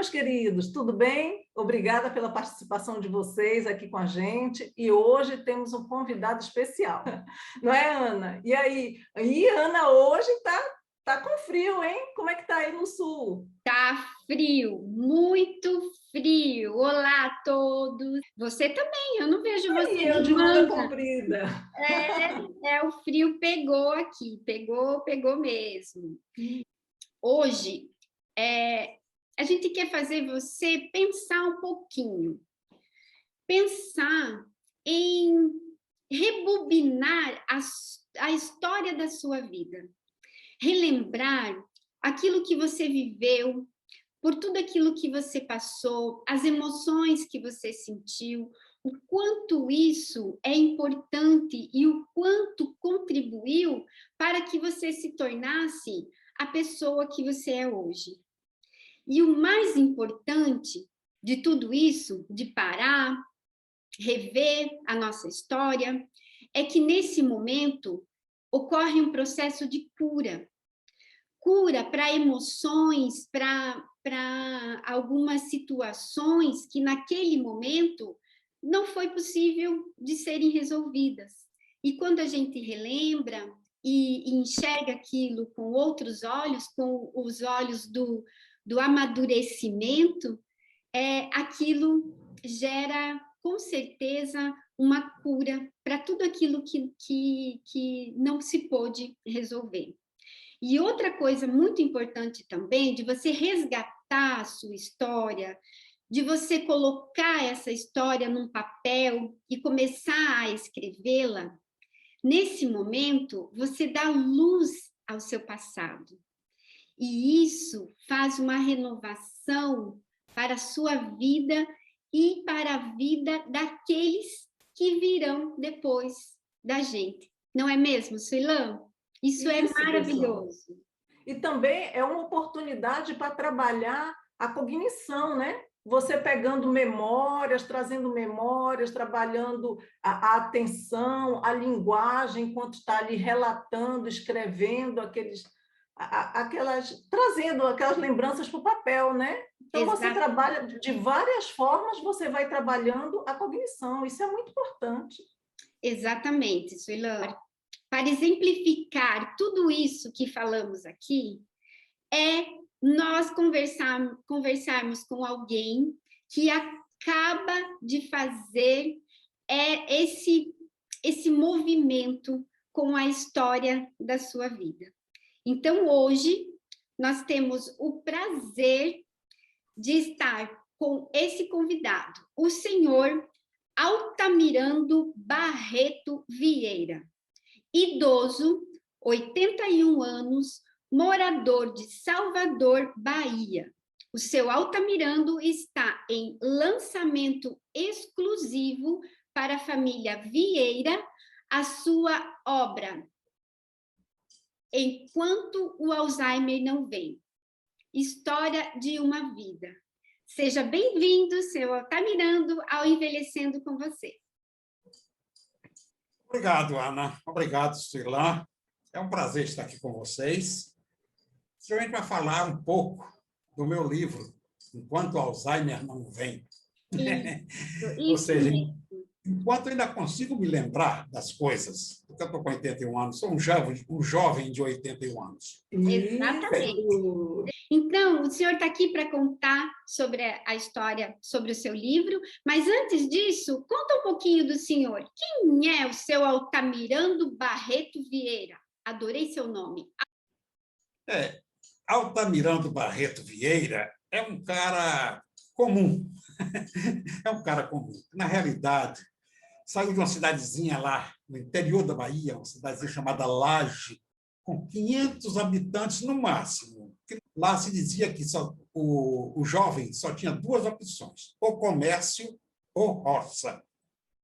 meus queridos, tudo bem? Obrigada pela participação de vocês aqui com a gente. E hoje temos um convidado especial, não é, Ana? E aí? E Ana hoje tá com frio, hein? Como é que tá aí no sul? Tá frio, muito frio. Olá a todos. Você também, eu não vejo você E eu de de manga manga. comprida. O frio pegou aqui, pegou mesmo. Hoje, a gente quer fazer você pensar um pouquinho. Pensar em rebobinar a história da sua vida. Relembrar aquilo que você viveu, por tudo aquilo que você passou, as emoções que você sentiu, o quanto isso é importante e o quanto contribuiu para que você se tornasse a pessoa que você é hoje. E o mais importante de tudo isso, de parar, rever a nossa história, é que nesse momento ocorre um processo de cura. Cura para emoções, para algumas situações que naquele momento não foi possível de serem resolvidas. E quando a gente relembra e enxerga aquilo com outros olhos, com os olhos do amadurecimento, aquilo gera, com certeza, uma cura para tudo aquilo que não se pôde resolver. E outra coisa muito importante também, de você resgatar a sua história, de você colocar essa história num papel e começar a escrevê-la, nesse momento, você dá luz ao seu passado. E isso faz uma renovação para a sua vida e para a vida daqueles que virão depois da gente. Não é mesmo, Suilã? Isso é Pessoal. maravilhoso. E também é uma oportunidade para trabalhar a cognição, né? Você pegando memórias, trazendo memórias, trabalhando a atenção, a linguagem, enquanto está ali relatando, escrevendo trazendo aquelas lembranças para o papel, né? Então você Exato. trabalha de várias formas, você vai trabalhando a cognição, isso é muito importante. Exatamente, Suilã. Para exemplificar tudo isso que falamos aqui, é nós conversarmos com alguém que acaba de fazer esse movimento com a história da sua vida. Então, hoje, nós temos o prazer de estar com esse convidado, o senhor Altamirando Barreto Vieira, idoso, 81 anos, morador de Salvador, Bahia. O seu Altamirando está em lançamento exclusivo para a família Vieira, a sua obra Enquanto o Alzheimer Não Vem. História de uma Vida. Seja bem-vindo, seu Altamirando, ao Envelhecendo com Você. Obrigado, Ana. Obrigado, Suilã. É um prazer estar aqui com vocês. A gente vai falar um pouco do meu livro, Enquanto o Alzheimer Não Vem. Ou seja, enquanto eu ainda consigo me lembrar das coisas, porque eu estou com 81 anos, sou um jovem de 81 anos. Exatamente. Então, o senhor está aqui para contar sobre a história, sobre o seu livro, mas antes disso, conta um pouquinho do senhor. Quem é o seu Altamirando Barreto Vieira? Adorei seu nome. Altamirando Barreto Vieira é um cara comum. É um cara comum. Na realidade, saiu de uma cidadezinha lá no interior da Bahia, uma cidadezinha chamada Laje, com 500 habitantes no máximo. Lá se dizia que o jovem só tinha duas opções, ou comércio ou roça.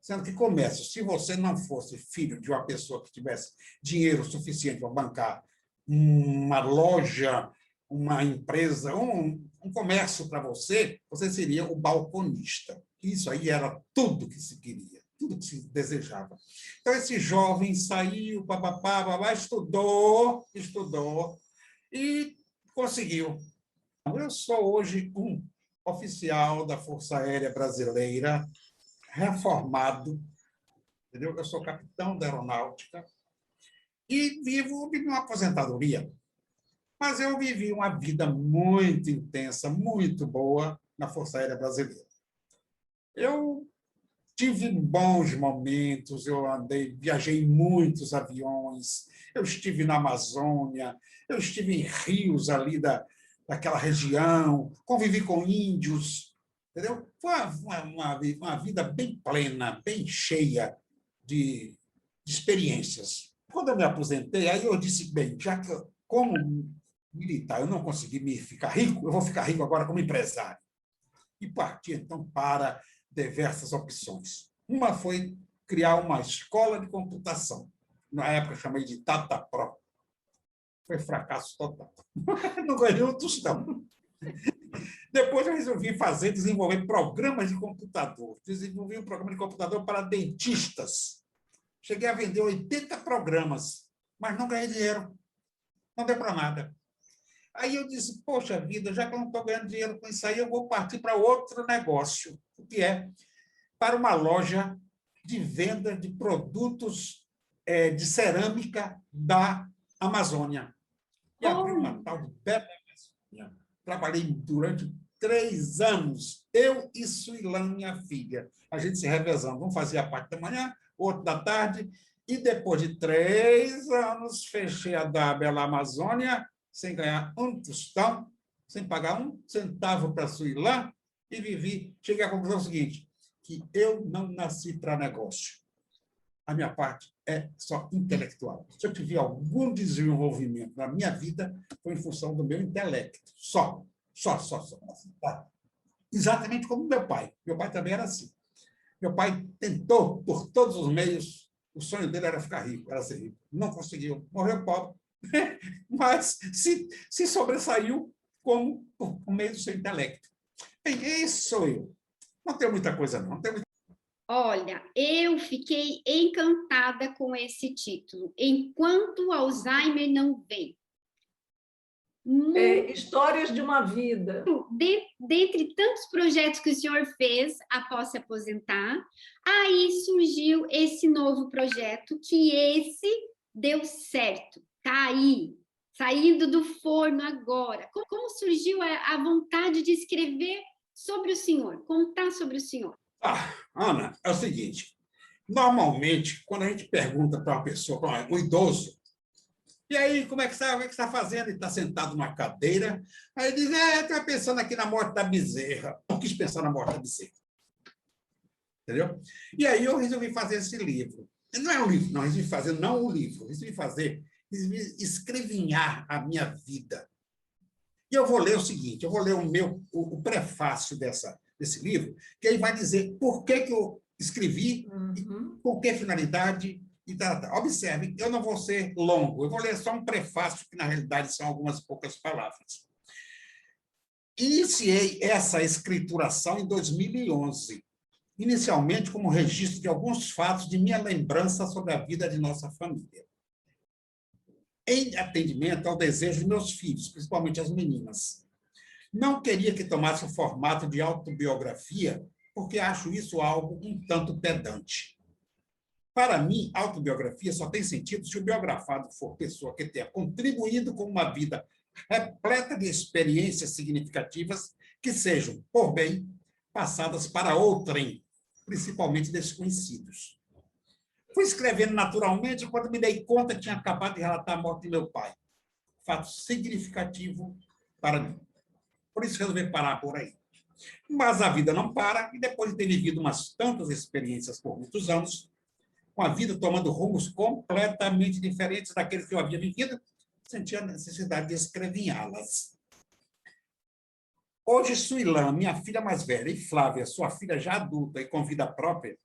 Sendo que comércio, se você não fosse filho de uma pessoa que tivesse dinheiro suficiente para bancar uma loja, uma empresa, um comércio para você, você seria o balconista. Isso aí era tudo que se queria, tudo que se desejava. Então, esse jovem saiu, papapá, estudou e conseguiu. Eu sou hoje um oficial da Força Aérea Brasileira, reformado, entendeu? Eu sou capitão da aeronáutica e vivo de uma aposentadoria. Mas eu vivi uma vida muito intensa, muito boa na Força Aérea Brasileira. Eu tive bons momentos, eu viajei em muitos aviões, eu estive na Amazônia, eu estive em rios ali daquela região, convivi com índios, entendeu? Foi uma vida bem plena, bem cheia de experiências. Quando eu me aposentei, aí eu disse, bem, já que como militar eu não consegui me ficar rico, eu vou ficar rico agora como empresário. E parti, então, para diversas opções. Uma foi criar uma escola de computação. Na época, chamei de Tata Pro. Foi fracasso total. Não ganhei um tostão. Depois eu resolvi desenvolver programas de computador. Desenvolvi um programa de computador para dentistas. Cheguei a vender 80 programas, mas não ganhei dinheiro. Não deu para nada. Aí eu disse, poxa vida, já que eu não estou ganhando dinheiro com isso aí, eu vou partir para outro negócio, o que é para uma loja de venda de produtos de cerâmica da Amazônia. E abri uma tal de Bela Amazônia. Trabalhei durante 3 anos, eu e Suilã, minha filha. A gente se revezando, um fazia a parte da manhã, outro da tarde, e depois de 3 anos, fechei a da Bela Amazônia, sem ganhar um tostão, sem pagar um centavo para a Suilã, e vivi. Cheguei à conclusão seguinte, que eu não nasci para negócio. A minha parte é só intelectual. Se eu tiver algum desenvolvimento na minha vida, foi em função do meu intelecto. Só. Exatamente como meu pai. Meu pai também era assim. Meu pai tentou, por todos os meios, o sonho dele era ficar rico, era ser rico. Não conseguiu, morreu pobre. Mas se sobressaiu como por meio do seu intelecto. Bem, esse sou eu. Não tenho muita coisa, não. Olha, eu fiquei encantada com esse título. Enquanto o Alzheimer não vem. Histórias de uma vida. Dentre tantos projetos que o senhor fez após se aposentar, aí surgiu esse novo projeto, que esse deu certo. Está aí, saindo do forno agora. Como surgiu a vontade de escrever sobre o senhor, contar sobre o senhor? Ana, é o seguinte, normalmente, quando a gente pergunta para uma pessoa, para um idoso, e aí, como é que está fazendo? Ele está sentado numa cadeira, aí diz, estou pensando aqui na morte da bezerra. Eu quis pensar na morte da bezerra. Entendeu? E aí eu resolvi fazer esse livro. Não é um livro, não, resolvi fazer não um livro, resolvi escrevinhar a minha vida. E eu vou ler o seguinte, eu vou ler o prefácio desse livro, que aí vai dizer por que eu escrevi, com que finalidade, e tal. Observe, eu não vou ser longo, eu vou ler só um prefácio, que na realidade são algumas poucas palavras. Iniciei essa escrituração em 2011, inicialmente como registro de alguns fatos de minha lembrança sobre a vida de nossa família. Em atendimento ao desejo de meus filhos, principalmente as meninas. Não queria que tomasse o formato de autobiografia, porque acho isso algo um tanto pedante. Para mim, autobiografia só tem sentido se o biografado for pessoa que tenha contribuído com uma vida repleta de experiências significativas que sejam, por bem, passadas para outrem, principalmente desconhecidos. Fui escrevendo naturalmente quando me dei conta que tinha acabado de relatar a morte de meu pai. Fato significativo para mim. Por isso resolvi parar por aí. Mas a vida não para, e depois de ter vivido umas tantas experiências por muitos anos, com a vida tomando rumos completamente diferentes daqueles que eu havia vivido, senti a necessidade de escrevinhá-las. Hoje, Suilã, minha filha mais velha, e Flávia, sua filha já adulta e com vida própria,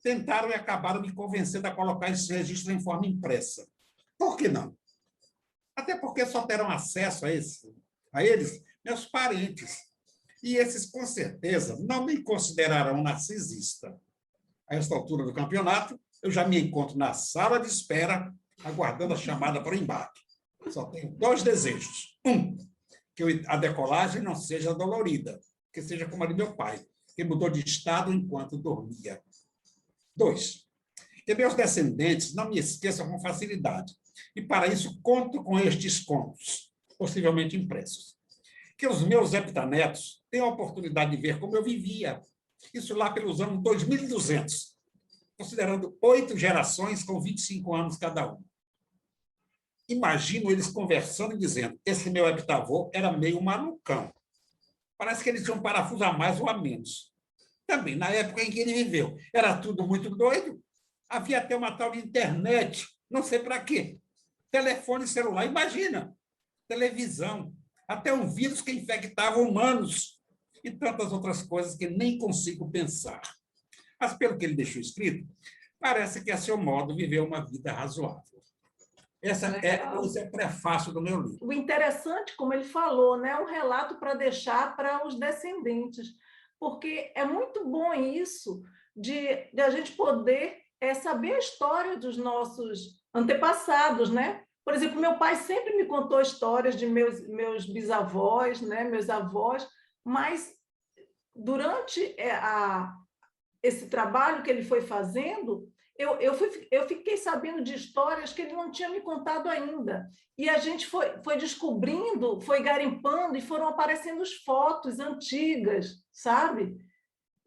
tentaram e acabaram me convencendo a colocar esses registros em forma impressa. Por que não? Até porque só terão acesso a eles meus parentes. E esses, com certeza, não me considerarão narcisista. A esta altura do campeonato, eu já me encontro na sala de espera, aguardando a chamada para o embarque. Só tenho 2 desejos. Um, que a decolagem não seja dolorida. que seja como a de meu pai, que mudou de estado enquanto dormia. 2. Que meus descendentes não me esqueçam com facilidade, e para isso conto com estes contos, possivelmente impressos. Que os meus heptanetos tenham a oportunidade de ver como eu vivia, isso lá pelos anos 2200, considerando 8 gerações com 25 anos cada uma. Imagino eles conversando e dizendo: esse meu heptavô era meio malucão. Parece que ele tinha um parafuso a mais ou a menos. Também, na época em que ele viveu, era tudo muito doido. Havia até uma tal de internet, não sei para quê. Telefone celular, imagina. Televisão, até um vírus que infectava humanos e tantas outras coisas que nem consigo pensar. Mas, pelo que ele deixou escrito, parece que, a seu modo, viveu uma vida razoável. Esse é o prefácio do meu livro. O interessante, como ele falou, né, é um relato para deixar para os descendentes, porque é muito bom isso de a gente poder saber a história dos nossos antepassados, né? Por exemplo, meu pai sempre me contou histórias de meus bisavós, né, meus avós, mas durante esse trabalho que ele foi fazendo, eu fiquei sabendo de histórias que ele não tinha me contado ainda. E a gente foi descobrindo, foi garimpando, e foram aparecendo as fotos antigas, sabe?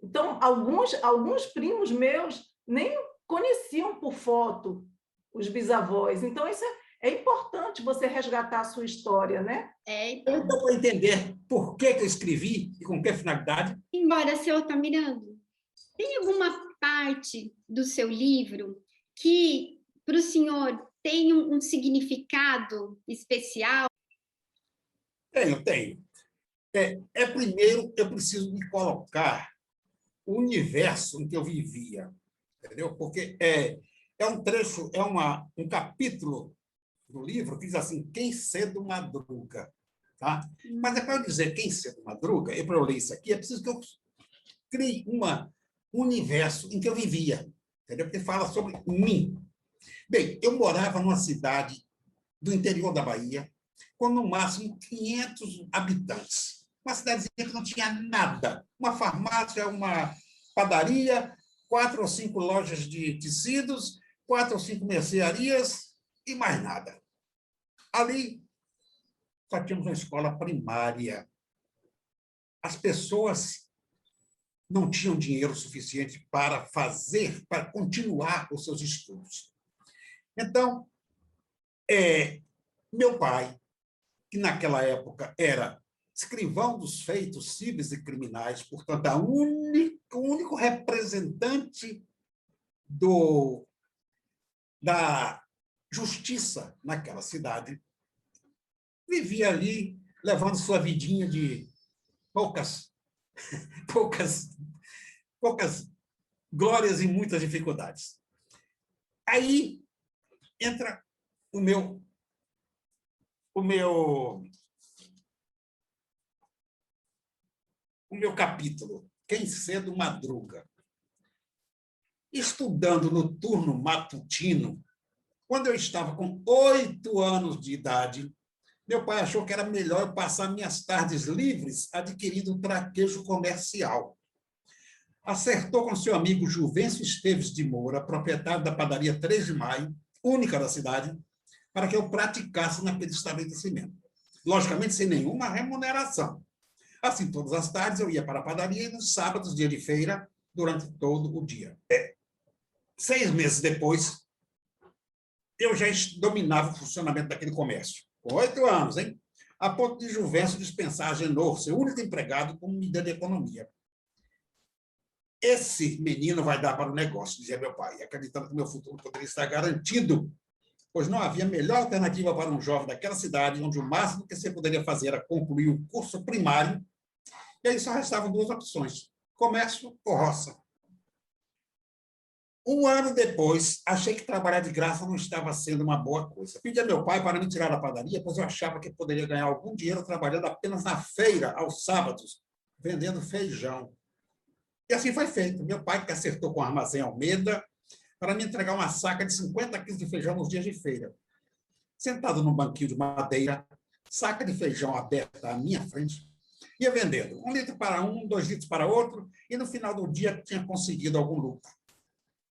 Então, alguns primos meus nem conheciam por foto os bisavós. Então, isso é importante, você resgatar a sua história, né? Então, para entender por que eu escrevi e com que finalidade. Embora, senhor Tamirando, tem alguma parte do seu livro que, para o senhor, tem um significado especial? Tenho. Primeiro, eu preciso me colocar o universo em que eu vivia, entendeu? Porque é um trecho, um capítulo do livro que diz assim: quem cedo madruga. Tá? Mas para eu dizer quem cedo madruga, e para eu ler isso aqui, é preciso que eu crie um universo em que eu vivia, entendeu? Porque fala sobre mim. Bem, eu morava numa cidade do interior da Bahia, com no máximo 500 habitantes. Uma cidadezinha que não tinha nada. Uma farmácia, uma padaria, 4 ou 5 lojas de tecidos, 4 ou 5 mercearias e mais nada. Ali só tínhamos uma escola primária. As pessoas não tinham dinheiro suficiente para continuar os seus estudos. Então, meu pai, que naquela época era escrivão dos feitos cíveis e criminais, portanto, o único representante da justiça naquela cidade, vivia ali, levando sua vidinha de poucas glórias e muitas dificuldades. Aí entra o meu capítulo, Quem Cedo Madruga. Estudando no turno matutino, quando eu estava com 8 anos de idade, meu pai achou que era melhor eu passar minhas tardes livres adquirindo um traquejo comercial. Acertou com seu amigo Juvencio Esteves de Moura, proprietário da padaria 3 de Maio, única da cidade, para que eu praticasse naquele estabelecimento. Logicamente, sem nenhuma remuneração. Assim, todas as tardes eu ia para a padaria e nos sábados, dia de feira, durante todo o dia. 6 meses depois, eu já dominava o funcionamento daquele comércio. Com 8 anos, hein? A ponto de Juvencio dispensar a Genor, seu único empregado, como medida de economia. Esse menino vai dar para o negócio, dizia meu pai, acreditando que meu futuro poderia estar garantido, pois não havia melhor alternativa para um jovem daquela cidade, onde o máximo que você poderia fazer era concluir o curso primário, e aí só restavam 2 opções: comércio ou roça. 1 ano depois, achei que trabalhar de graça não estava sendo uma boa coisa. Pedi a meu pai para me tirar da padaria, pois eu achava que poderia ganhar algum dinheiro trabalhando apenas na feira, aos sábados, vendendo feijão. E assim foi feito. Meu pai, que acertou com o Armazém Almeida, para me entregar uma saca de 50 quilos de feijão nos dias de feira. Sentado num banquinho de madeira, saca de feijão aberta à minha frente, Ia vendendo 1 litro para um, 2 litros para outro, e no final do dia tinha conseguido algum lucro.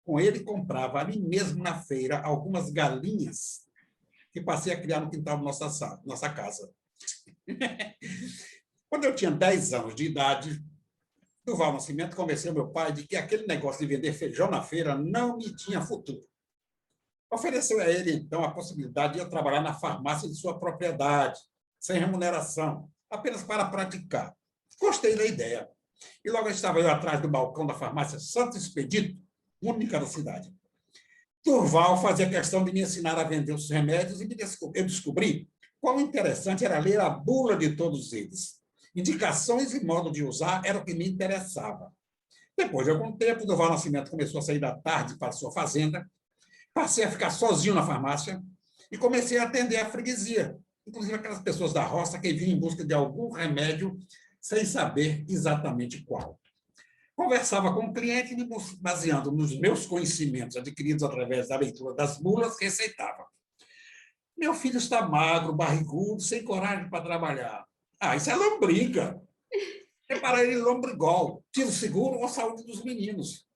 Com ele, comprava ali mesmo na feira algumas galinhas que passei a criar no quintal da nossa casa. Quando eu tinha 10 anos de idade, Durval Nascimento convenceu meu pai de que aquele negócio de vender feijão na feira não me tinha futuro. Ofereceu a ele, então, a possibilidade de eu trabalhar na farmácia de sua propriedade, sem remuneração, apenas para praticar. Gostei da ideia. E logo estava eu atrás do balcão da farmácia Santo Expedito, única da cidade. Durval fazia questão de me ensinar a vender os remédios e eu descobri quão interessante era ler a bula de todos eles. Indicações e modo de usar era o que me interessava. Depois de algum tempo, Durval Nascimento começou a sair da tarde para sua fazenda, passei a ficar sozinho na farmácia e comecei a atender a freguesia, inclusive aquelas pessoas da roça que vinham em busca de algum remédio sem saber exatamente qual. Conversava com o cliente e, baseando nos meus conhecimentos adquiridos através da leitura das bulas, receitava. Meu filho está magro, barrigudo, sem coragem para trabalhar. Ah, isso é lombriga. É para ele lombrigol, tiro seguro ou saúde dos meninos.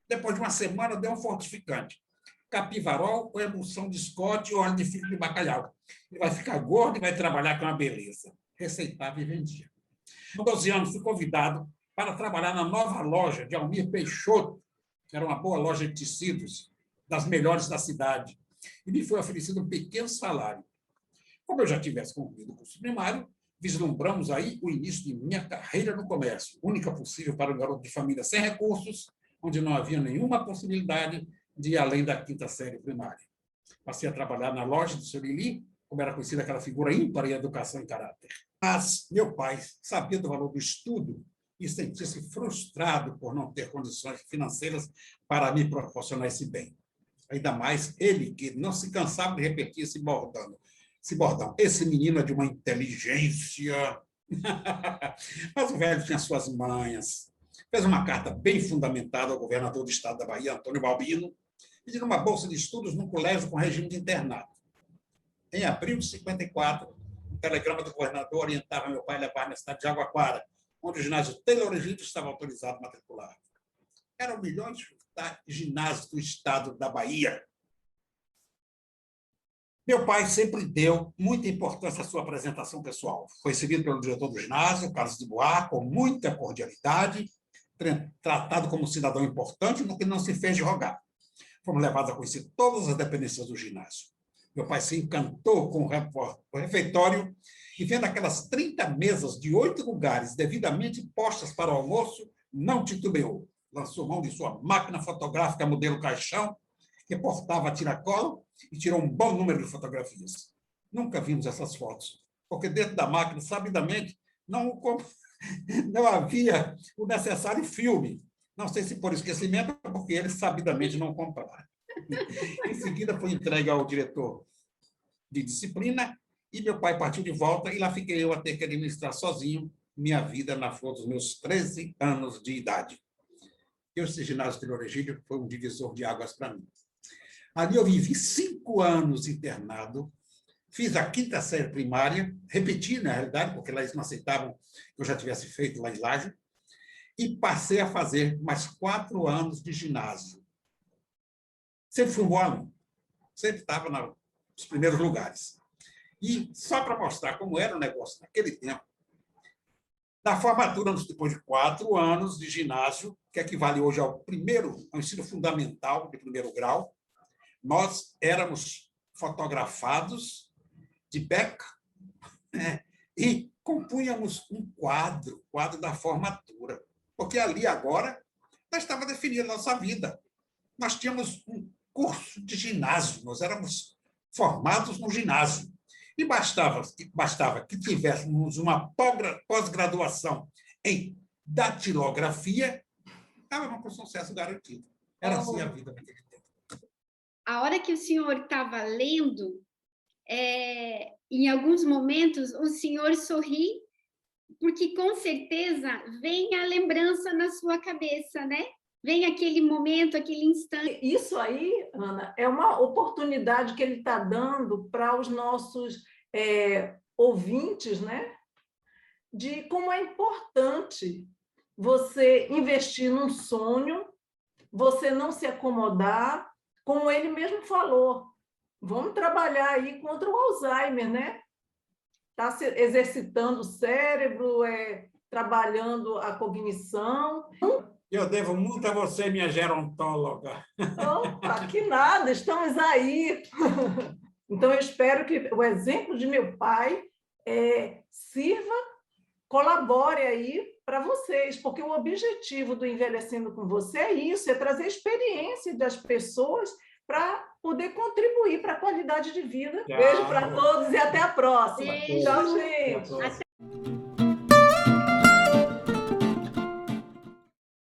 Depois de uma semana, deu um fortificante. Capivarol ou emulsão de Scott ou óleo de fígado de bacalhau. Ele vai ficar gordo e vai trabalhar com uma beleza. Receitava e vendia. Com 12 anos, fui convidado para trabalhar na nova loja de Almir Peixoto, que era uma boa loja de tecidos, das melhores da cidade, e me foi oferecido um pequeno salário. Como eu já tivesse concluído o curso primário, vislumbramos aí o início de minha carreira no comércio, única possível para um garoto de família sem recursos, onde não havia nenhuma possibilidade de ir além da 5ª série primária. Passei a trabalhar na loja do seu Lili, como era conhecida aquela figura ímpar em educação e caráter. Mas meu pai sabia do valor do estudo e sentia-se frustrado por não ter condições financeiras para me proporcionar esse bem. Ainda mais ele, que não se cansava de repetir esse bordão. Esse menino é de uma inteligência. Mas o velho tinha suas manhas. Fez uma carta bem fundamentada ao governador do estado da Bahia, Antônio Balbino, pedindo uma bolsa de estudos num colégio com regime de internato. Em abril de 54, um telegrama do governador orientava meu pai a levar na cidade de Jaguaquara, onde o ginásio Taylor Egito estava autorizado a matricular. Eram milhões de ginásios do estado da Bahia. Meu pai sempre deu muita importância à sua apresentação pessoal. Foi recebido pelo diretor do ginásio, Carlos de Bois, com muita cordialidade, tratado como cidadão importante, no que não se fez de rogar. Fomos levados a conhecer todas as dependências do ginásio. Meu pai se encantou com o refeitório e, vendo aquelas 30 mesas de 8 lugares devidamente postas para o almoço, não titubeou. Lançou mão de sua máquina fotográfica modelo caixão, que portava a tiracolo, e tirou um bom número de fotografias. Nunca vimos essas fotos, porque dentro da máquina, sabidamente, não havia o necessário filme. Não sei se por esquecimento ou porque eles sabidamente não compraram. Em seguida, foi entregue ao diretor de disciplina e meu pai partiu de volta e lá fiquei eu a ter que administrar sozinho minha vida na flor dos meus 13 anos de idade. Esse ginásio Taylor Egídio foi um divisor de águas para mim. Ali eu vivi 5 anos internado, fiz a 5ª série primária, repeti, na realidade, porque lá eles não aceitavam que eu já tivesse feito lá em Laje, e passei a fazer mais 4 anos de ginásio. Sempre fui um bom aluno, sempre estava nos primeiros lugares. E só para mostrar como era o negócio naquele tempo, na formatura, depois de 4 anos de ginásio, que equivale hoje ao ensino fundamental de 1º grau, nós éramos fotografados de beca, né? E compunhamos um quadro da formatura, porque ali agora nós estava definida a nossa vida. Nós tínhamos um curso de ginásio, nós éramos formados no ginásio. E bastava que tivéssemos uma pós-graduação em datilografia, estava com sucesso garantido. Era assim a vida naquele tempo. A hora que o senhor estava lendo, em alguns momentos o senhor sorri, porque com certeza vem a lembrança na sua cabeça, né? Vem aquele momento, aquele instante. Isso aí, Ana, é uma oportunidade que ele está dando para os nossos ouvintes, né? de como é importante você investir num sonho, você não se acomodar, como ele mesmo falou. Vamos trabalhar aí contra o Alzheimer, né? Está se exercitando o cérebro, trabalhando a cognição. Eu devo muito a você, minha gerontóloga. Opa, que nada, estamos aí. Então, eu espero que o exemplo de meu pai sirva, colabore aí para vocês, porque o objetivo do Envelhecendo com Você é isso, é trazer experiência das pessoas para poder contribuir para a qualidade de vida. Tchau. Beijo para todos e até a próxima. Beijo. Tchau, Até a gente. próxima.